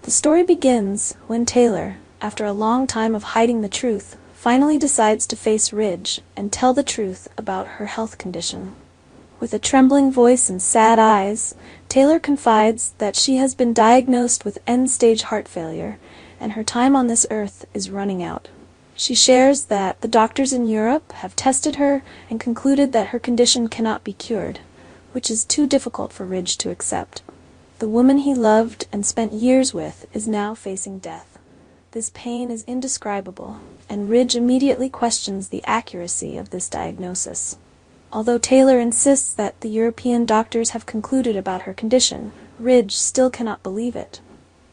The story begins when Taylor, after a long time of hiding the truth, finally decides to face Ridge and tell the truth about her health condition. With a trembling voice and sad eyes, Taylor confides that she has been diagnosed with end-stage heart failure, and her time on this earth is running out. She shares that the doctors in Europe have tested her and concluded that her condition cannot be cured, which is too difficult for Ridge to accept. The woman he loved and spent years with is now facing death. This pain is indescribable, and Ridge immediately questions the accuracy of this diagnosis. Although Taylor insists that the European doctors have concluded about her condition, Ridge still cannot believe it.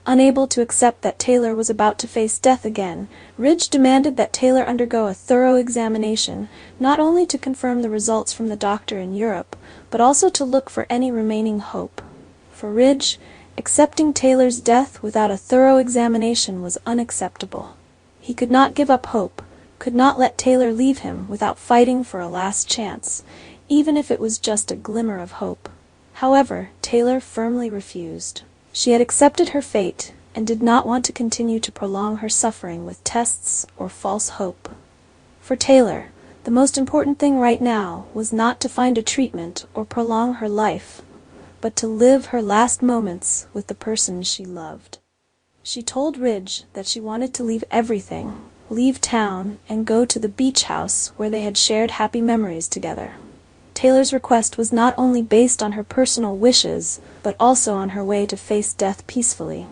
Unable to accept that Taylor was about to face death again, Ridge demanded that Taylor undergo a thorough examination, not only to confirm the results from the doctor in Europe, but also to look for any remaining hope. For Ridge, accepting Taylor's death without a thorough examination was unacceptable. He could not give up hope, could not let Taylor leave him without fighting for a last chance, even if it was just a glimmer of hope. However, Taylor firmly refused. She had accepted her fate and did not want to continue to prolong her suffering with tests or false hope. For Taylor, the most important thing right now was not to find a treatment or prolong her life, but to live her last moments with the person she loved. She told Ridge that she wanted to leave everything, leave town, and go to the beach house where they had shared happy memories together. Taylor's request was not only based on her personal wishes, but also on her way to face death peacefully.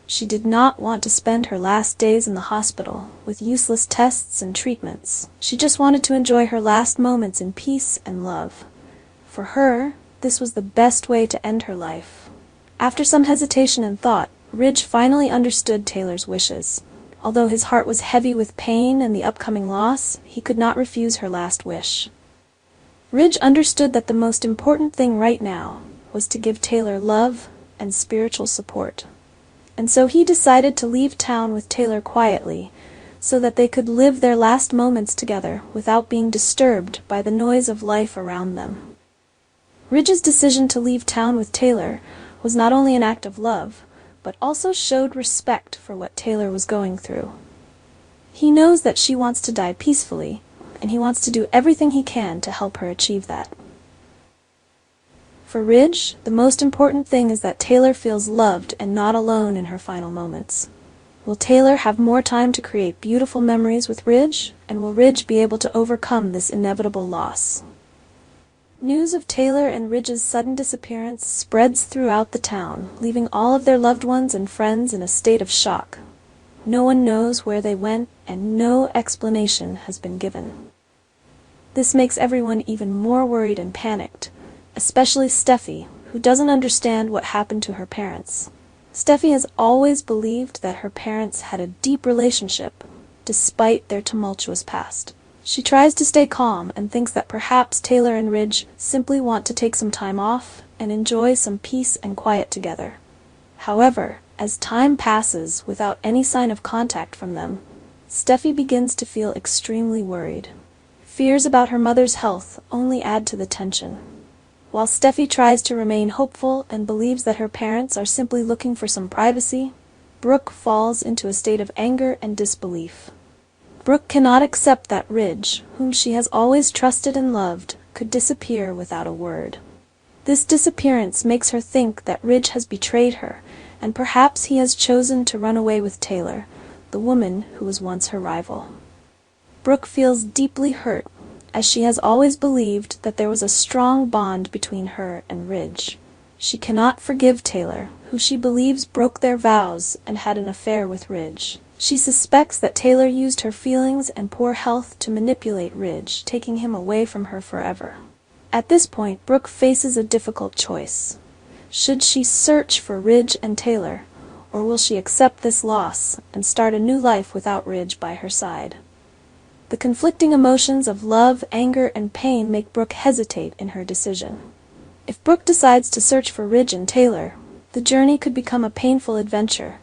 She did not want to spend her last days in the hospital with useless tests and treatments. She just wanted to enjoy her last moments in peace and love. For her, this was the best way to end her life. After some hesitation and thought, Ridge finally understood Taylor's wishes. Although his heart was heavy with pain and the upcoming loss, he could not refuse her last wish. Ridge understood that the most important thing right now was to give Taylor love and spiritual support. And so he decided to leave town with Taylor quietly, so that they could live their last moments together without being disturbed by the noise of life around them. Ridge's decision to leave town with Taylor was not only an act of love, but also showed respect for what Taylor was going through. He knows that she wants to die peacefully, and he wants to do everything he can to help her achieve that. For Ridge, the most important thing is that Taylor feels loved and not alone in her final moments. Will Taylor have more time to create beautiful memories with Ridge, and will Ridge be able to overcome this inevitable loss? News of Taylor and Ridge's sudden disappearance spreads throughout the town, leaving all of their loved ones and friends in a state of shock. No one knows where they went, and no explanation has been given. This makes everyone even more worried and panicked, especially Steffi, who doesn't understand what happened to her parents. Steffi has always believed that her parents had a deep relationship, despite their tumultuous past. She tries to stay calm and thinks that perhaps Taylor and Ridge simply want to take some time off and enjoy some peace and quiet together. However, as time passes without any sign of contact from them, Steffi begins to feel extremely worried. Fears about her mother's health only add to the tension. While Steffi tries to remain hopeful and believes that her parents are simply looking for some privacy, Brooke falls into a state of anger and disbelief. Brooke cannot accept that Ridge, whom she has always trusted and loved, could disappear without a word. This disappearance makes her think that Ridge has betrayed her, and perhaps he has chosen to run away with Taylor, the woman who was once her rival. Brooke feels deeply hurt, as she has always believed that there was a strong bond between her and Ridge. She cannot forgive Taylor, who she believes broke their vows and had an affair with Ridge. She suspects that Taylor used her feelings and poor health to manipulate Ridge, taking him away from her forever. At this point, Brooke faces a difficult choice. Should she search for Ridge and Taylor, or will she accept this loss and start a new life without Ridge by her side? The conflicting emotions of love, anger, and pain make Brooke hesitate in her decision. If Brooke decides to search for Ridge and Taylor, the journey could become a painful adventure,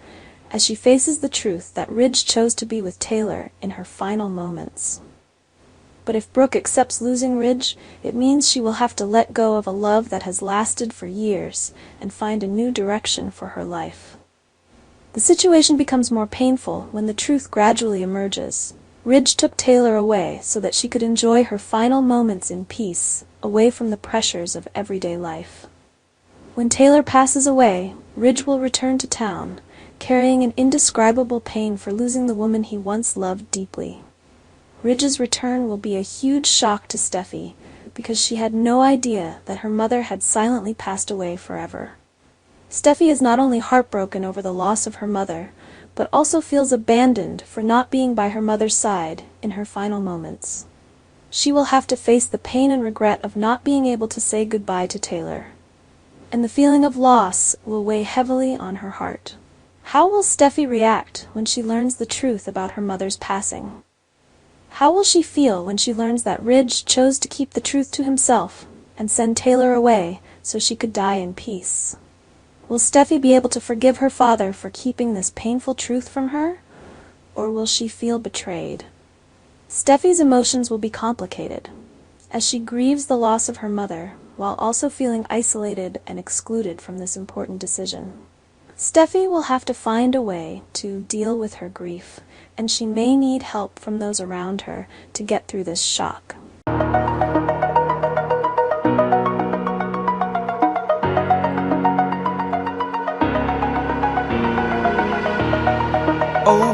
as she faces the truth that Ridge chose to be with Taylor in her final moments. But if Brooke accepts losing Ridge, it means she will have to let go of a love that has lasted for years and find a new direction for her life. The situation becomes more painful when the truth gradually emerges. Ridge took Taylor away so that she could enjoy her final moments in peace, away from the pressures of everyday life. When Taylor passes away, Ridge will return to town, carrying an indescribable pain for losing the woman he once loved deeply. Ridge's return will be a huge shock to Steffi, because she had no idea that her mother had silently passed away forever. Steffi is not only heartbroken over the loss of her mother, but also feels abandoned for not being by her mother's side in her final moments. She will have to face the pain and regret of not being able to say goodbye to Taylor, and the feeling of loss will weigh heavily on her heart. How will Steffi react when she learns the truth about her mother's passing? How will she feel when she learns that Ridge chose to keep the truth to himself and send Taylor away so she could die in peace? Will Steffi be able to forgive her father for keeping this painful truth from her? Or will she feel betrayed? Steffi's emotions will be complicated, as she grieves the loss of her mother, while also feeling isolated and excluded from this important decision. Steffi will have to find a way to deal with her grief, and she may need help from those around her to get through this shock.